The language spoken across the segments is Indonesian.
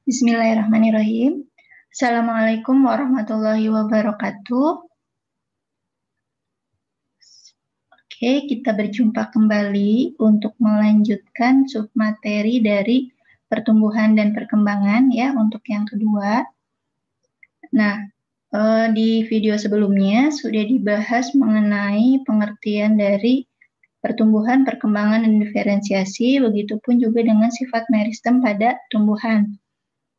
Bismillahirrahmanirrahim. Assalamualaikum warahmatullahi wabarakatuh. Oke, kita berjumpa kembali untuk melanjutkan submateri dari pertumbuhan dan perkembangan ya untuk yang kedua. Nah, di video sebelumnya sudah dibahas mengenai pengertian dari pertumbuhan, perkembangan, dan diferensiasi, begitupun juga dengan sifat meristem pada tumbuhan.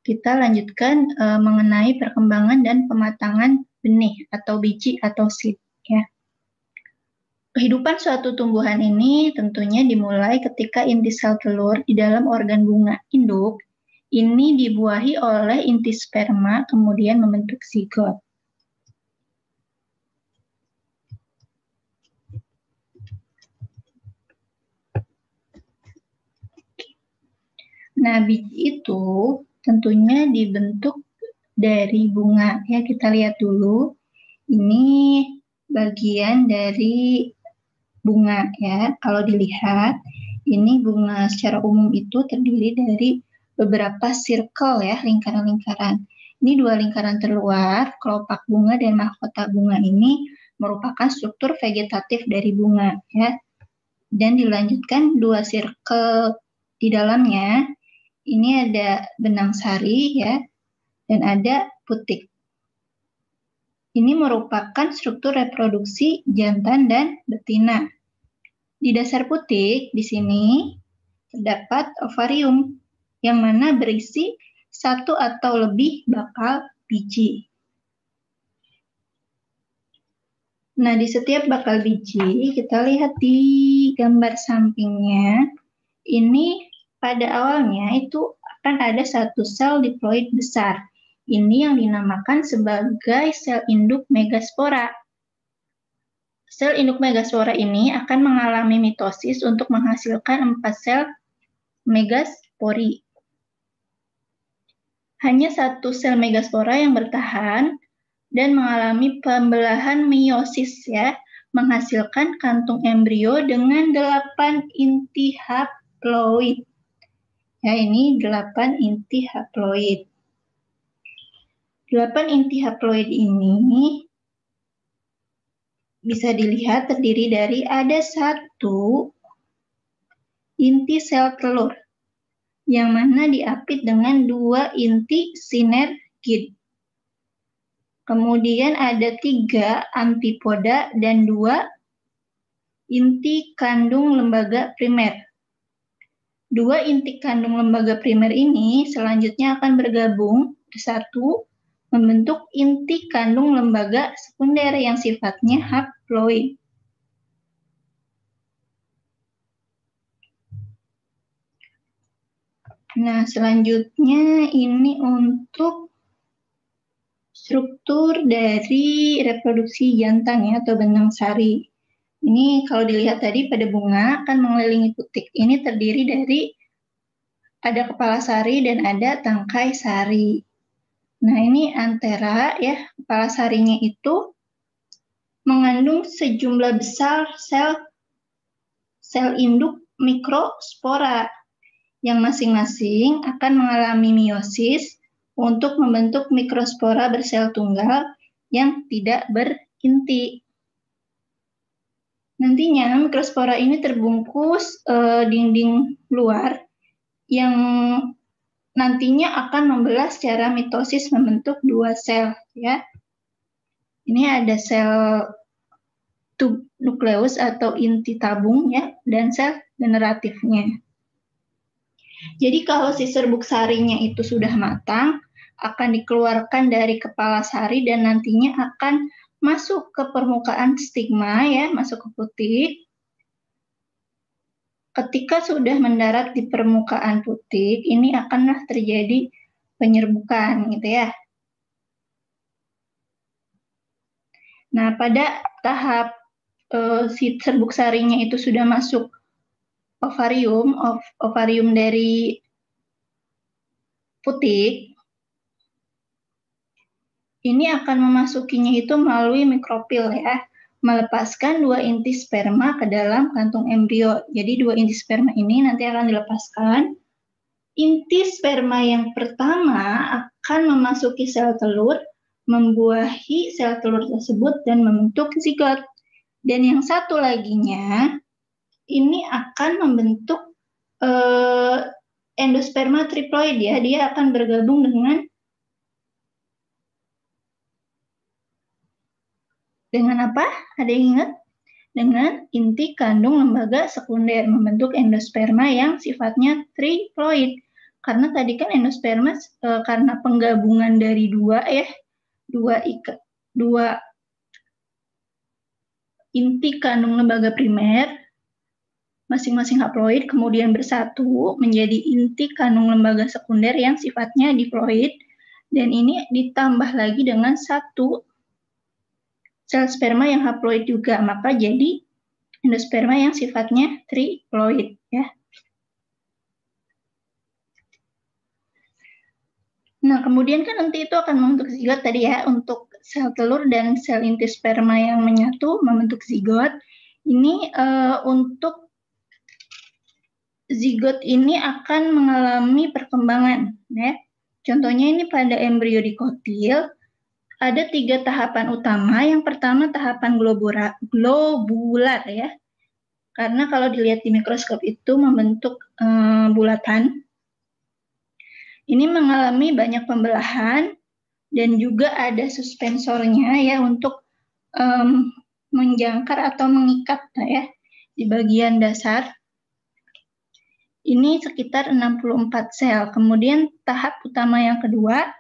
Kita lanjutkan mengenai perkembangan dan pematangan benih atau biji atau seed ya. Kehidupan suatu tumbuhan ini tentunya dimulai ketika inti sel telur di dalam organ bunga induk ini dibuahi oleh inti sperma kemudian membentuk zigot. Nah, biji itu tentunya dibentuk dari bunga ya. Kita lihat dulu. Ini bagian dari bunga ya. Kalau dilihat, ini bunga secara umum itu terdiri dari beberapa circle ya, lingkaran-lingkaran. Ini dua lingkaran terluar, kelopak bunga dan mahkota bunga ini merupakan struktur vegetatif dari bunga ya. Dan dilanjutkan dua circle di dalamnya. Ini ada benang sari ya, dan ada putik. Ini merupakan struktur reproduksi jantan dan betina. Di dasar putik, di sini terdapat ovarium, yang mana berisi satu atau lebih bakal biji. Nah, di setiap bakal biji, kita lihat di gambar sampingnya, ini pada awalnya itu akan ada satu sel diploid besar. Ini yang dinamakan sebagai sel induk megaspora. Sel induk megaspora ini akan mengalami mitosis untuk menghasilkan 4 sel megaspori. Hanya satu sel megaspora yang bertahan dan mengalami pembelahan meiosis ya, menghasilkan kantung embrio dengan 8 inti haploid. Ya, ini 8 inti haploid. 8 inti haploid ini bisa dilihat terdiri dari ada satu inti sel telur yang mana diapit dengan 2 inti sinergid. Kemudian ada 3 antipoda dan 2 inti kandung lembaga primer. 2 inti kandung lembaga primer ini selanjutnya akan bergabung bersatu membentuk inti kandung lembaga sekunder yang sifatnya haploid. Nah, selanjutnya ini untuk struktur dari reproduksi jantan ya, atau benang sari. Ini kalau dilihat tadi pada bunga akan mengelilingi putik. Ini terdiri dari ada kepala sari dan ada tangkai sari. Nah, ini antera ya, kepala sarinya itu mengandung sejumlah besar sel induk mikrospora yang masing-masing akan mengalami meiosis untuk membentuk mikrospora bersel tunggal yang tidak berinti. Nantinya mikrospora ini terbungkus dinding luar yang nantinya akan membelah secara mitosis membentuk 2 sel ya. Ini ada sel nukleus atau inti tabung ya, dan sel generatifnya. Jadi kalau si serbuk sarinya itu sudah matang, akan dikeluarkan dari kepala sari dan nantinya akan masuk ke permukaan stigma ya, masuk ke putik. Ketika sudah mendarat di permukaan putik, ini akanlah terjadi penyerbukan gitu ya. Nah, pada tahap si serbuk sarinya itu sudah masuk ovarium dari putik, ini akan memasukinya itu melalui mikropil ya, melepaskan 2 inti sperma ke dalam kantung embrio. Jadi 2 inti sperma ini nanti akan dilepaskan inti sperma yang pertama akan memasuki sel telur, membuahi sel telur tersebut dan membentuk zigot. Dan yang satu laginya ini akan membentuk endosperma triploid ya. Dia akan bergabung dengan apa? Ada yang ingat? Dengan inti kandung lembaga sekunder membentuk endosperma yang sifatnya triploid. Karena tadi kan endosperma karena penggabungan dari dua inti kandung lembaga primer masing-masing haploid kemudian bersatu menjadi inti kandung lembaga sekunder yang sifatnya diploid, dan ini ditambah lagi dengan satu sel sperma yang haploid juga, maka jadi endosperma yang sifatnya triploid ya. Nah, kemudian kan nanti itu akan membentuk zigot tadi ya, untuk sel telur dan sel inti sperma yang menyatu membentuk zigot. Ini untuk zigot ini akan mengalami perkembangan ya. Contohnya ini pada embrio dikotil ada 3 tahapan utama. Yang pertama tahapan globular ya. Karena kalau dilihat di mikroskop itu membentuk bulatan. Ini mengalami banyak pembelahan dan juga ada suspensornya ya untuk menjangkar atau mengikat ya di bagian dasar. Ini sekitar 64 sel. Kemudian tahap utama yang kedua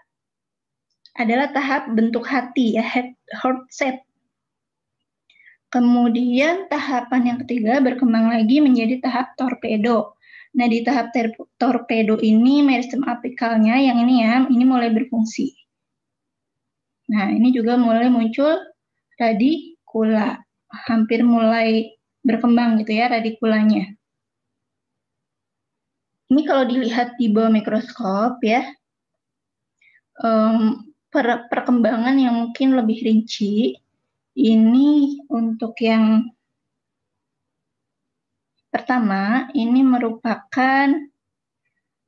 adalah tahap bentuk hati ya, heart shape. Kemudian tahapan yang ketiga berkembang lagi menjadi tahap torpedo. Nah, di tahap torpedo ini meristem apikalnya yang ini ya, ini mulai berfungsi. Nah, ini juga mulai muncul radikula. Hampir mulai berkembang gitu ya radikulanya. Ini kalau dilihat di bawah mikroskop ya, perkembangan yang mungkin lebih rinci. Ini untuk yang pertama, ini merupakan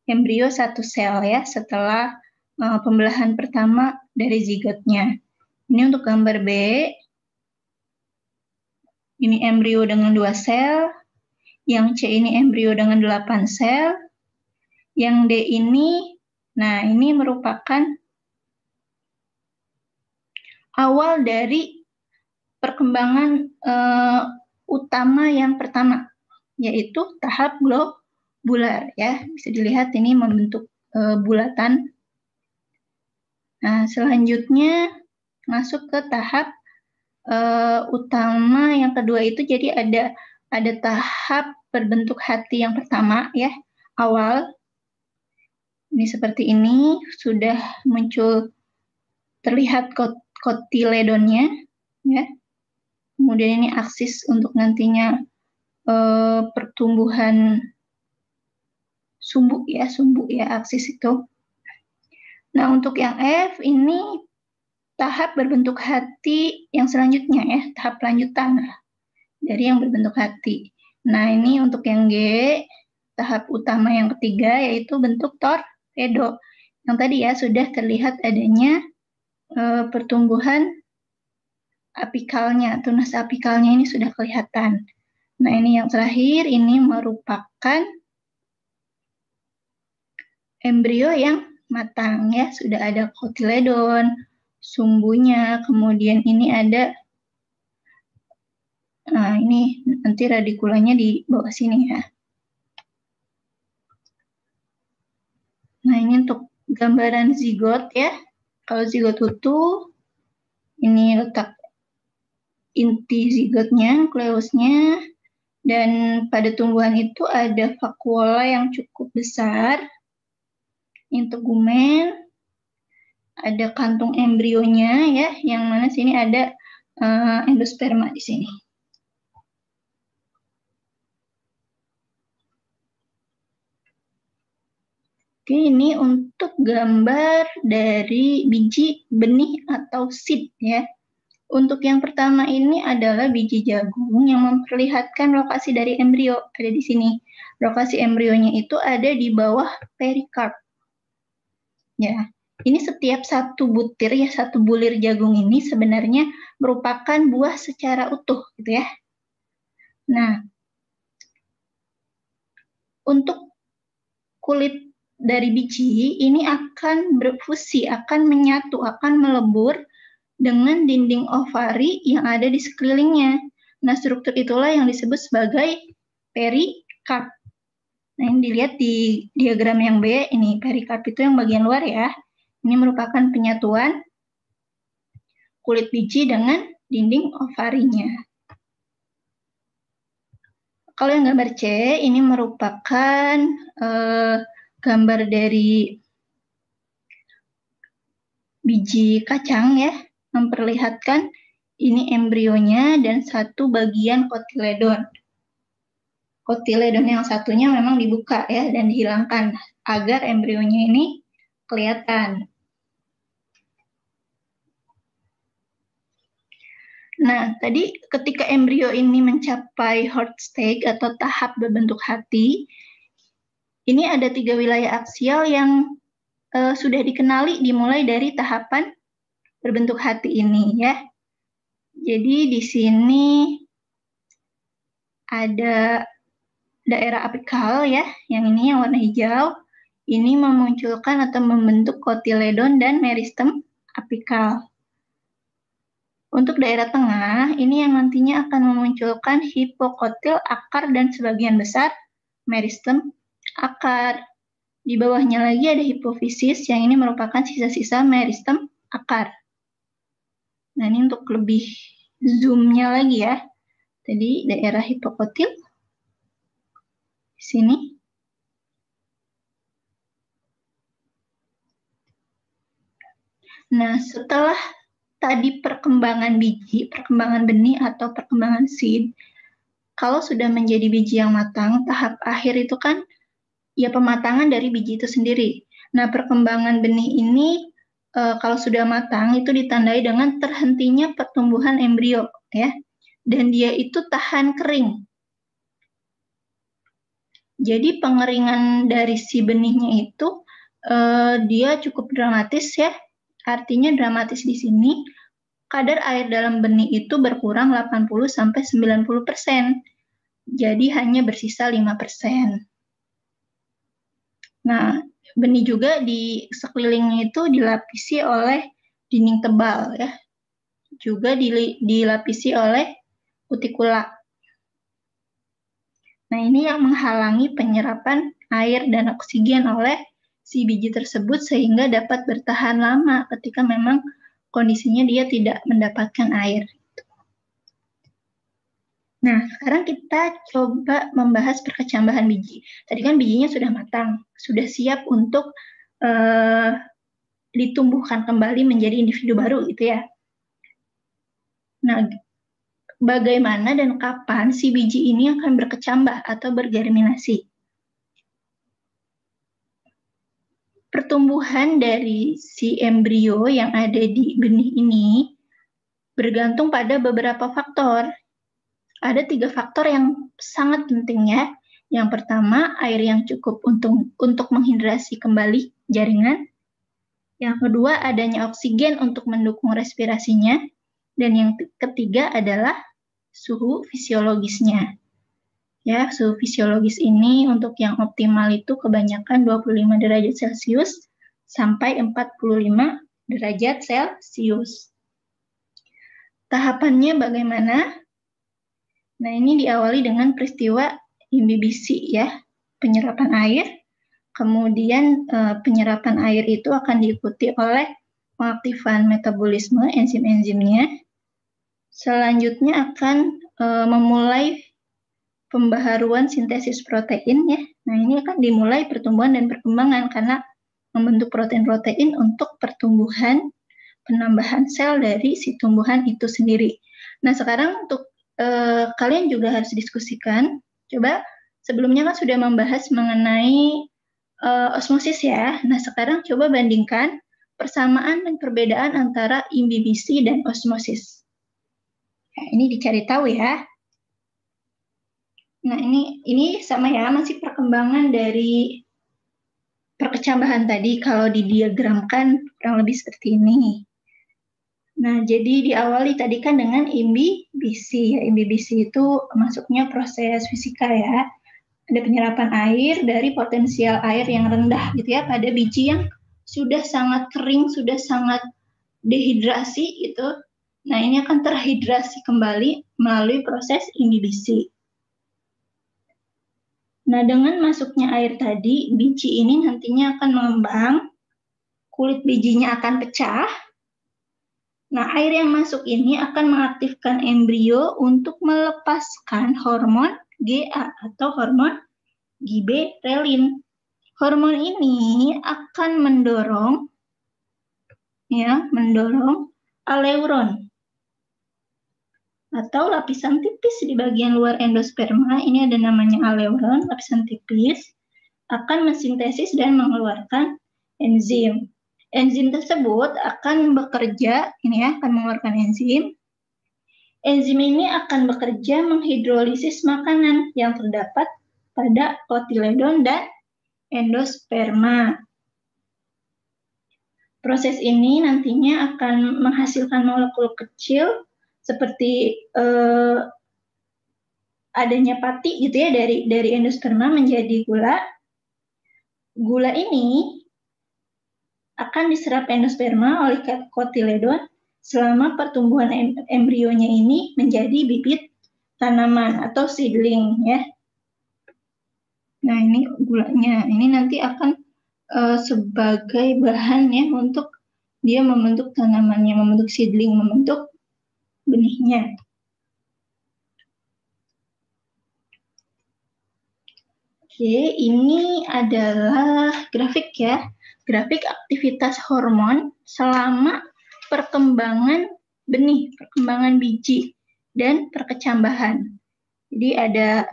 embrio satu sel ya setelah pembelahan pertama dari zigotnya. Ini untuk gambar B. Ini embrio dengan 2 sel. Yang C ini embrio dengan 8 sel. Yang D ini, nah ini merupakan awal dari perkembangan utama yang pertama, yaitu tahap globular ya. Bisa dilihat ini membentuk bulatan. Nah, selanjutnya masuk ke tahap utama yang kedua itu, jadi ada tahap berbentuk hati yang pertama ya, awal. Ini seperti ini, sudah muncul terlihat kotiledonnya ya. Kemudian ini aksis untuk nantinya pertumbuhan sumbu ya aksis itu. Nah, untuk yang F ini tahap berbentuk hati yang selanjutnya ya, tahap lanjutan dari yang berbentuk hati. Nah, ini untuk yang G, tahap utama yang ketiga yaitu bentuk torpedo. Yang tadi ya sudah terlihat adanya pertumbuhan apikalnya, tunas apikalnya ini sudah kelihatan. Nah, ini yang terakhir, ini merupakan embrio yang matang ya, sudah ada kotiledon, sumbunya, kemudian ini ada, nah ini nanti radikulanya di bawah sini ya. Nah, ini untuk gambaran zigot ya. Kalau zigot utuh, ini letak inti zigotnya, nukleusnya, dan pada tumbuhan itu ada vakuola yang cukup besar, integumen, ada kantung embrionya ya, yang mana sini ada endosperma di sini. Oke, ini untuk gambar dari biji benih atau seed ya. Untuk yang pertama ini adalah biji jagung yang memperlihatkan lokasi dari embrio. Ada di sini. Lokasi embrionya itu ada di bawah perikarp. Ya, ini setiap satu butir ya, satu bulir jagung ini sebenarnya merupakan buah secara utuh, gitu ya. Nah, untuk kulit dari biji ini akan berfusi, akan menyatu, akan melebur dengan dinding ovari yang ada di sekelilingnya. Nah, struktur itulah yang disebut sebagai perikarp. Nah, ini dilihat di diagram yang B, ini perikarp itu yang bagian luar ya. Ini merupakan penyatuan kulit biji dengan dinding ovarinya. Kalau yang gambar C, ini merupakan gambar dari biji kacang ya, memperlihatkan ini embrionya dan satu bagian kotiledon. Kotiledon yang satunya memang dibuka ya dan dihilangkan agar embrionya ini kelihatan. Nah, tadi ketika embrio ini mencapai heart stage atau tahap berbentuk hati, ini ada 3 wilayah aksial yang sudah dikenali dimulai dari tahapan berbentuk hati ini ya. Jadi di sini ada daerah apikal ya, yang ini yang warna hijau. Ini memunculkan atau membentuk kotiledon dan meristem apikal. Untuk daerah tengah, ini yang nantinya akan memunculkan hipokotil akar dan sebagian besar meristem akar. Di bawahnya lagi ada hipofisis, yang ini merupakan sisa-sisa meristem akar. Nah, ini untuk lebih zoom-nya lagi ya. Tadi daerah hipokotil di sini. Nah, setelah tadi perkembangan biji, perkembangan benih atau perkembangan seed, kalau sudah menjadi biji yang matang, tahap akhir itu kan ya pematangan dari biji itu sendiri. Nah, perkembangan benih ini kalau sudah matang itu ditandai dengan terhentinya pertumbuhan embrio ya. Dan dia itu tahan kering. Jadi pengeringan dari si benihnya itu dia cukup dramatis ya. Artinya dramatis di sini kadar air dalam benih itu berkurang 80-90%. Jadi hanya bersisa 5%. Nah, benih juga di sekelilingnya itu dilapisi oleh dinding tebal ya. Juga dilapisi oleh kutikula. Nah, ini yang menghalangi penyerapan air dan oksigen oleh si biji tersebut sehingga dapat bertahan lama ketika memang kondisinya dia tidak mendapatkan air. Nah, sekarang kita coba membahas perkecambahan biji. Tadi kan bijinya sudah matang, sudah siap untuk ditumbuhkan kembali menjadi individu baru gitu ya. Nah, bagaimana dan kapan si biji ini akan berkecambah atau bergerminasi? Pertumbuhan dari si embrio yang ada di benih ini bergantung pada beberapa faktor. Ada 3 faktor yang sangat penting ya. Yang pertama, air yang cukup untuk menghidrasi kembali jaringan. Yang kedua, adanya oksigen untuk mendukung respirasinya. Dan yang ketiga adalah suhu fisiologisnya. Ya, suhu fisiologis ini untuk yang optimal itu kebanyakan 25 derajat Celcius sampai 45 derajat Celcius. Tahapannya bagaimana? Nah, ini diawali dengan peristiwa imbibisi ya, penyerapan air. Kemudian penyerapan air itu akan diikuti oleh pengaktifan metabolisme enzim-enzimnya. Selanjutnya akan memulai pembaharuan sintesis protein ya. Nah, ini akan dimulai pertumbuhan dan perkembangan karena membentuk protein-protein untuk pertumbuhan penambahan sel dari si tumbuhan itu sendiri. Nah, sekarang untuk kalian juga harus diskusikan. Coba sebelumnya kan sudah membahas mengenai osmosis ya. Nah, sekarang coba bandingkan persamaan dan perbedaan antara imbibisi dan osmosis. Nah, ini dicari tahu ya. Nah, ini sama ya, masih perkembangan dari perkecambahan tadi. Kalau didiagramkan kurang lebih seperti ini. Nah, jadi diawali tadi kan dengan imbibisi. Ya, imbibisi itu masuknya proses fisika ya. Ada penyerapan air dari potensial air yang rendah gitu ya pada biji yang sudah sangat kering, sudah sangat dehidrasi gitu. Nah, ini akan terhidrasi kembali melalui proses imbibisi. Nah, dengan masuknya air tadi, biji ini nantinya akan mengembang, kulit bijinya akan pecah. Nah, air yang masuk ini akan mengaktifkan embrio untuk melepaskan hormon GA atau hormon giberelin. Hormon ini akan mendorong aleuron atau lapisan tipis di bagian luar endosperma. Ini ada namanya aleuron, lapisan tipis, akan mensintesis dan mengeluarkan enzim. Enzim tersebut akan bekerja, akan mengeluarkan enzim. Enzim ini akan bekerja menghidrolisis makanan yang terdapat pada kotiledon dan endosperma. Proses ini nantinya akan menghasilkan molekul kecil seperti adanya pati gitu ya dari endosperma menjadi gula. Gula ini akan diserap endosperma oleh kotiledon selama pertumbuhan embrionya ini menjadi bibit tanaman atau seedling ya. Nah, ini gulanya. Ini nanti akan sebagai bahan ya untuk dia membentuk tanamannya, membentuk seedling, membentuk benihnya. Oke, ini adalah grafik ya. Grafik aktivitas hormon selama perkembangan benih, perkembangan biji, dan perkecambahan. Jadi ada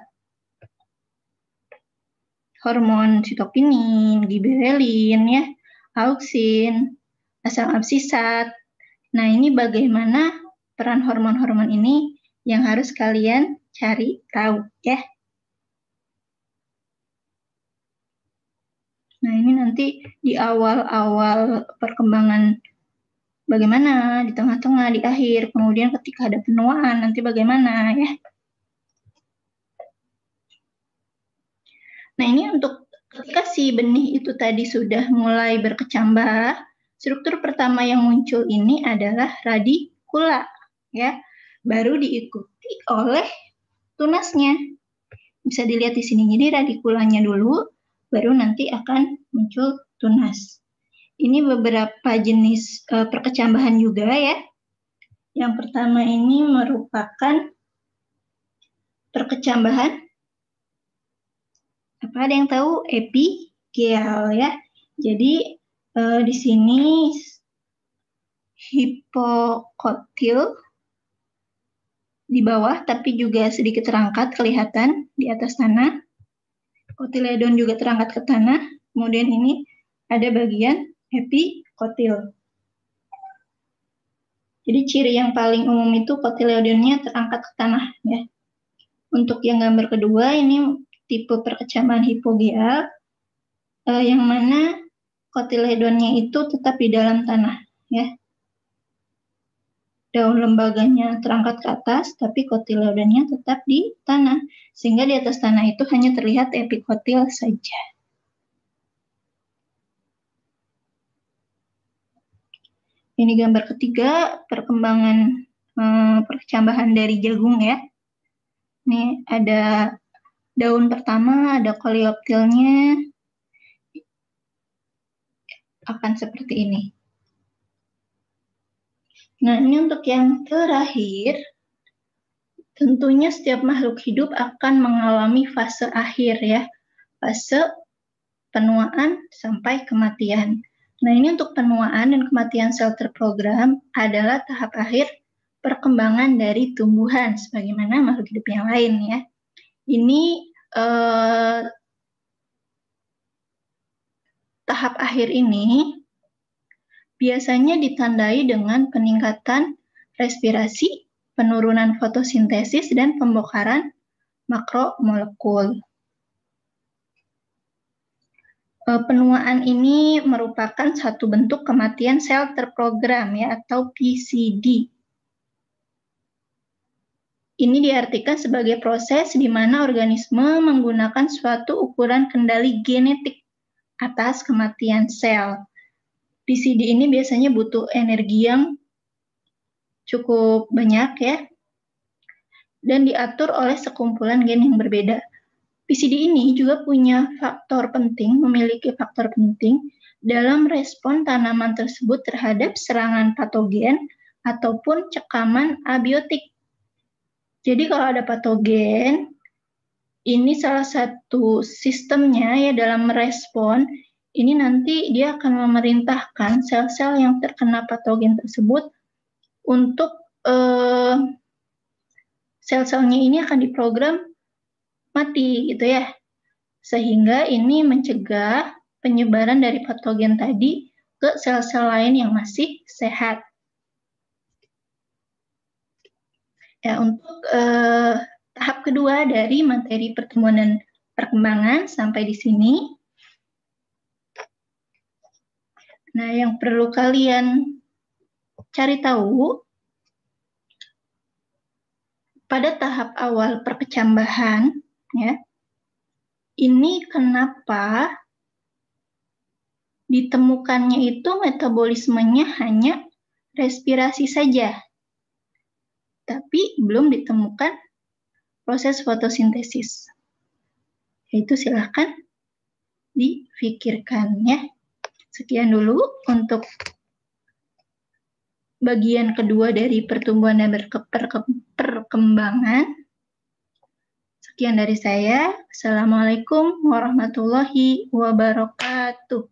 hormon sitokinin, giberelin, ya, auksin, asam absisat. Nah, ini bagaimana peran hormon-hormon ini yang harus kalian cari tahu, ya. Nah, ini nanti di awal-awal perkembangan bagaimana, di tengah-tengah, di akhir, kemudian ketika ada penuaan, nanti bagaimana, ya. Nah, ini untuk ketika si benih itu tadi sudah mulai berkecambah, struktur pertama yang muncul ini adalah radikula, ya. Baru diikuti oleh tunasnya. Bisa dilihat di sini, jadi radikulanya dulu, baru nanti akan muncul tunas. Ini beberapa jenis perkecambahan juga ya. Yang pertama ini merupakan perkecambahan, apa ada yang tahu? Epigel ya. Jadi di sini hipokotil di bawah, tapi juga sedikit terangkat kelihatan di atas tanah. Kotiledon juga terangkat ke tanah. Kemudian ini ada bagian epikotil. Jadi ciri yang paling umum itu kotiledonnya terangkat ke tanah ya. Untuk yang gambar kedua ini tipe perkecambahan hipogeal yang mana kotiledonnya itu tetap di dalam tanah ya. Daun lembaganya terangkat ke atas, tapi kotiledonnya tetap di tanah. Sehingga di atas tanah itu hanya terlihat epikotil saja. Ini gambar ketiga, perkembangan perkecambahan dari jagung ya. Ini ada daun pertama, ada koleoptilnya, akan seperti ini. Nah, ini untuk yang terakhir, tentunya setiap makhluk hidup akan mengalami fase akhir ya, fase penuaan sampai kematian. Nah, ini untuk penuaan dan kematian sel terprogram adalah tahap akhir perkembangan dari tumbuhan, sebagaimana makhluk hidup yang lain ya. Ini tahap akhir ini biasanya ditandai dengan peningkatan respirasi penurunan fotosintesis, dan pembongkaran makromolekul. Penuaan ini merupakan satu bentuk kematian sel terprogram ya, atau PCD. Ini diartikan sebagai proses di mana organisme menggunakan suatu ukuran kendali genetik atas kematian sel. PCD ini biasanya butuh energi yang cukup banyak ya, dan diatur oleh sekumpulan gen yang berbeda. PCD ini juga memiliki faktor penting dalam respon tanaman tersebut terhadap serangan patogen ataupun cekaman abiotik. Jadi kalau ada patogen, ini salah satu sistemnya ya dalam merespon, ini nanti dia akan memerintahkan sel-sel yang terkena patogen tersebut untuk sel-selnya ini akan diprogram mati gitu ya, sehingga ini mencegah penyebaran dari patogen tadi ke sel-sel lain yang masih sehat. Ya, untuk tahap kedua dari materi pertumbuhan dan perkembangan sampai di sini. Nah, yang perlu kalian cari tahu pada tahap awal perkecambahan, ya, ini kenapa ditemukannya itu metabolismenya hanya respirasi saja, tapi belum ditemukan proses fotosintesis. Itu silahkan dipikirkan ya. Sekian dulu untuk bagian kedua dari pertumbuhan dan perkembangan. Sekian dari saya. Assalamualaikum warahmatullahi wabarakatuh.